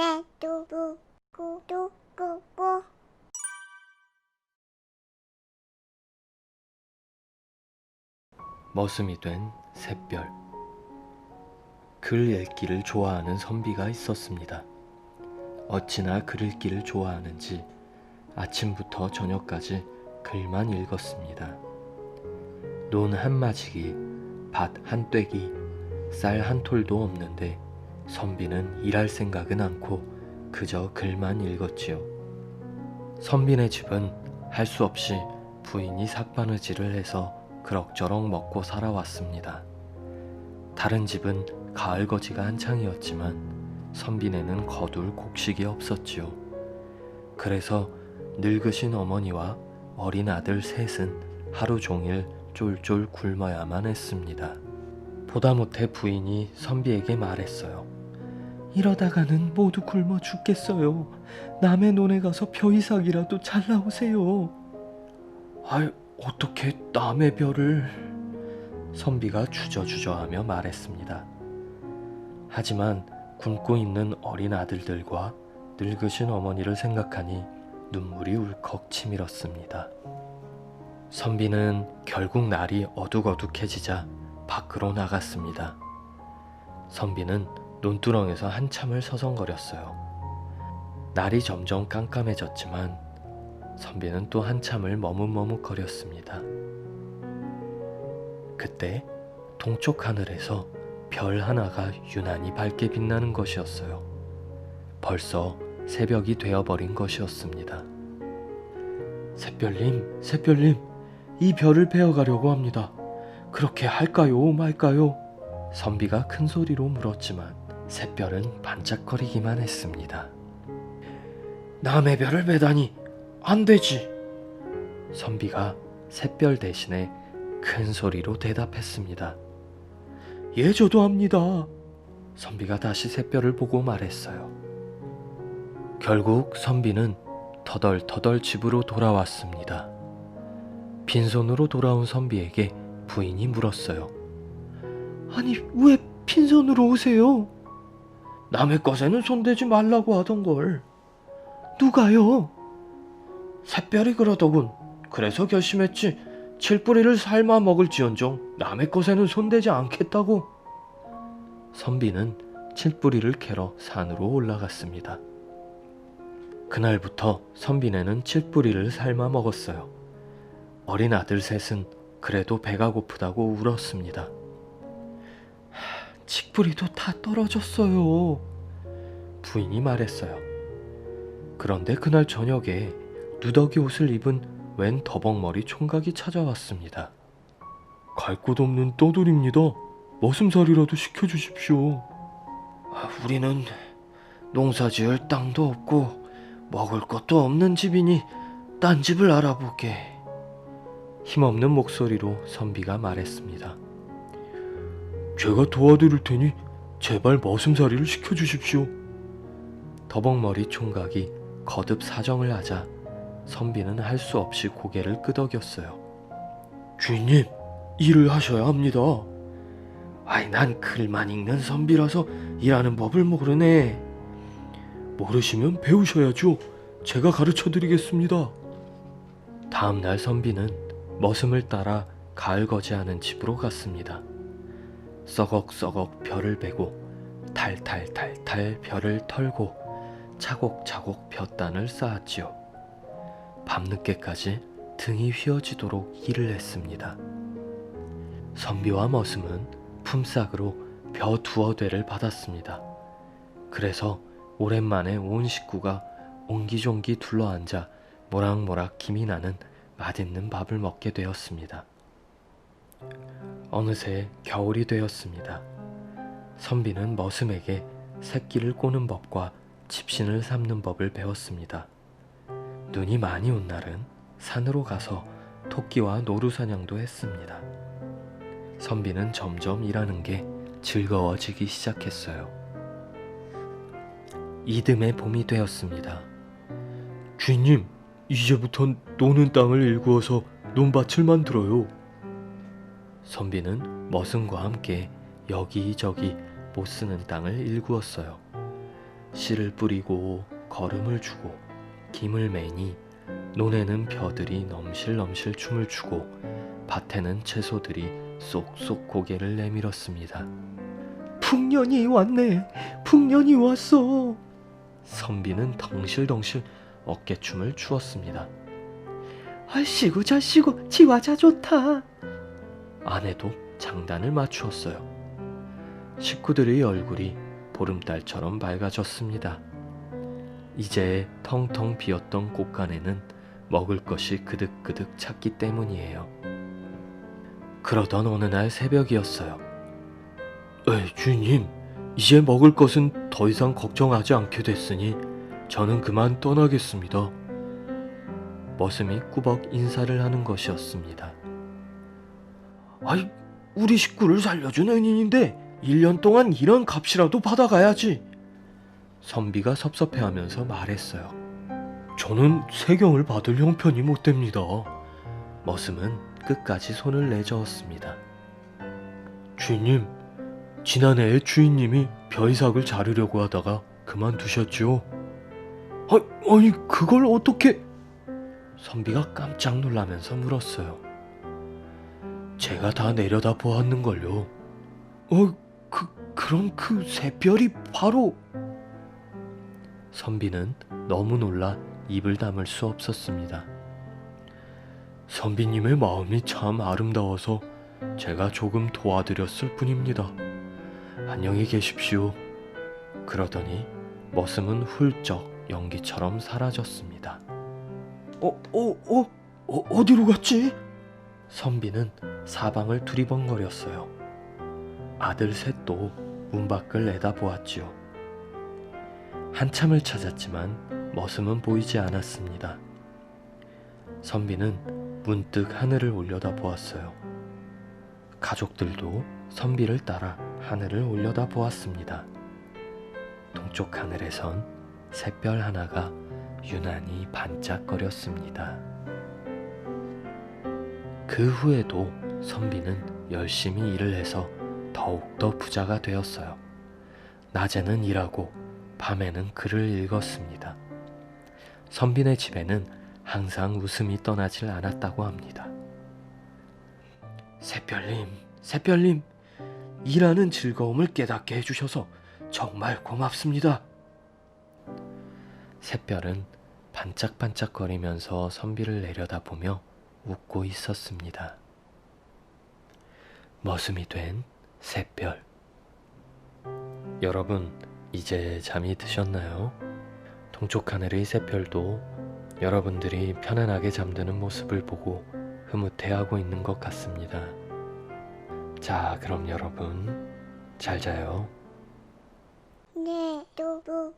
나도 보고 고 머슴이 된 샛별. 글 읽기를 좋아하는 선비가 있었습니다. 어찌나 글 읽기를 좋아하는지 아침부터 저녁까지 글만 읽었습니다. 논 한 마지기, 밭 한 떼기, 쌀 한 톨도 없는데 선비는 일할 생각은 않고 그저 글만 읽었지요. 선비네 집은 할 수 없이 부인이 삭바느질을 해서 그럭저럭 먹고 살아왔습니다. 다른 집은 가을거지가 한창이었지만 선비네는 거둘 곡식이 없었지요. 그래서 늙으신 어머니와 어린 아들 셋은 하루 종일 쫄쫄 굶어야만 했습니다. 보다 못해 부인이 선비에게 말했어요. 이러다가는 모두 굶어 죽겠어요. 남의 논에 가서 벼이삭이라도 잘라오세요. 아이, 어떻게 남의 벼를... 선비가 주저주저하며 말했습니다. 하지만 굶고 있는 어린 아들들과 늙으신 어머니를 생각하니 눈물이 울컥 치밀었습니다. 선비는 결국 날이 어둑어둑해지자 밖으로 나갔습니다. 선비는 논두렁에서 한참을 서성거렸어요. 날이 점점 깜깜해졌지만 선비는 또 한참을 머뭇머뭇거렸습니다. 그때 동쪽 하늘에서 별 하나가 유난히 밝게 빛나는 것이었어요. 벌써 새벽이 되어버린 것이었습니다. 샛별님, 샛별님, 이 별을 베어가려고 합니다. 그렇게 할까요, 말까요? 선비가 큰 소리로 물었지만 샛별은 반짝거리기만 했습니다. 남의 별을 베다니 안 되지. 선비가 샛별 대신에 큰 소리로 대답했습니다. 예, 저도 합니다. 선비가 다시 샛별을 보고 말했어요. 결국 선비는 터덜터덜 집으로 돌아왔습니다. 빈손으로 돌아온 선비에게 부인이 물었어요. 아니, 왜 빈손으로 오세요? 남의 것에는 손대지 말라고 하던걸. 누가요? 샛별이 그러더군. 그래서 결심했지. 칠뿌리를 삶아 먹을지언정 남의 것에는 손대지 않겠다고. 선비는 칠뿌리를 캐러 산으로 올라갔습니다. 그날부터 선비네는 칠뿌리를 삶아 먹었어요. 어린 아들 셋은 그래도 배가 고프다고 울었습니다. 칡뿌리도 다 떨어졌어요. 부인이 말했어요. 그런데 그날 저녁에 누더기 옷을 입은 웬 더벅머리 총각이 찾아왔습니다. 갈 곳 없는 떠돌입니다. 머슴살이라도 시켜주십시오. 우리는 농사지을 땅도 없고 먹을 것도 없는 집이니 딴 집을 알아보게. 힘없는 목소리로 선비가 말했습니다. 제가 도와드릴 테니 제발 머슴살이를 시켜주십시오. 더벅머리 총각이 거듭 사정을 하자 선비는 할 수 없이 고개를 끄덕였어요. 주인님, 일을 하셔야 합니다. 아이, 난 글만 읽는 선비라서 일하는 법을 모르네. 모르시면 배우셔야죠. 제가 가르쳐드리겠습니다. 다음날 선비는 머슴을 따라 가을거지하는 집으로 갔습니다. 썩억썩억 별을 베고 탈탈탈탈 별을 털고 차곡차곡 볕단을 쌓았지요. 밤늦게까지 등이 휘어지도록 일을 했습니다. 선비와 머슴은 품삯으로 벼 두어 대를 받았습니다. 그래서 오랜만에 온 식구가 옹기종기 둘러앉아 모락모락 김이 나는 맛있는 밥을 먹게 되었습니다. 어느새 겨울이 되었습니다. 선비는 머슴에게 새끼를 꼬는 법과 집신을 삶는 법을 배웠습니다. 눈이 많이 온 날은 산으로 가서 토끼와 노루사냥도 했습니다. 선비는 점점 일하는 게 즐거워지기 시작했어요. 이듬해 봄이 되었습니다. 주인님, 이제부턴 노는 땅을 일구어서 논밭을 만들어요. 선비는 머슴과 함께 여기저기 못 쓰는 땅을 일구었어요. 씨를 뿌리고 거름을 주고 김을 매니 논에는 벼들이 넘실넘실 춤을 추고 밭에는 채소들이 쏙쏙 고개를 내밀었습니다. 풍년이 왔네. 풍년이 왔어. 선비는 덩실덩실 어깨춤을 추었습니다. 아이씨구 자씨구 지화자 좋다. 아내도 장단을 맞추었어요. 식구들의 얼굴이 보름달처럼 밝아졌습니다. 이제 텅텅 비었던 곳간에는 먹을 것이 그득그득 찼기 때문이에요. 그러던 어느 날 새벽이었어요. 주인님, 이제 먹을 것은 더 이상 걱정하지 않게 됐으니 저는 그만 떠나겠습니다. 머슴이 꾸벅 인사를 하는 것이었습니다. 아이, 우리 식구를 살려준 은인인데 1년 동안 이런 값이라도 받아가야지. 선비가 섭섭해하면서 말했어요. 저는 세경을 받을 형편이 못 됩니다. 머슴은 끝까지 손을 내저었습니다. 주인님, 지난해에 주인님이 벼이삭을 자르려고 하다가 그만두셨지요? 아니 그걸 어떻게... 선비가 깜짝 놀라면서 물었어요. 제가 다 내려다 보았는걸요. 그럼 그 새별이 바로... 선비는 너무 놀라 입을 다물 수 없었습니다. 선비님의 마음이 참 아름다워서 제가 조금 도와드렸을 뿐입니다. 안녕히 계십시오. 그러더니 머슴은 훌쩍 연기처럼 사라졌습니다. 어디로 갔지? 선비는 사방을 두리번거렸어요. 아들 셋도 문 밖을 내다보았지요. 한참을 찾았지만 머슴은 보이지 않았습니다. 선비는 문득 하늘을 올려다보았어요. 가족들도 선비를 따라 하늘을 올려다보았습니다. 동쪽 하늘에선 샛별 하나가 유난히 반짝거렸습니다. 그 후에도 선비는 열심히 일을 해서 더욱더 부자가 되었어요. 낮에는 일하고 밤에는 글을 읽었습니다. 선비네 집에는 항상 웃음이 떠나질 않았다고 합니다. 새별님, 일하는 즐거움을 깨닫게 해주셔서 정말 고맙습니다. 샛별은 반짝반짝거리면서 선비를 내려다보며 웃고 있었습니다. 머슴이 된 샛별. 여러분, 이제 잠이 드셨나요? 동쪽 하늘의 샛별도 여러분들이 편안하게 잠드는 모습을 보고 흐뭇해하고 있는 것 같습니다. 자, 그럼 여러분 잘 자요. 네, 두부.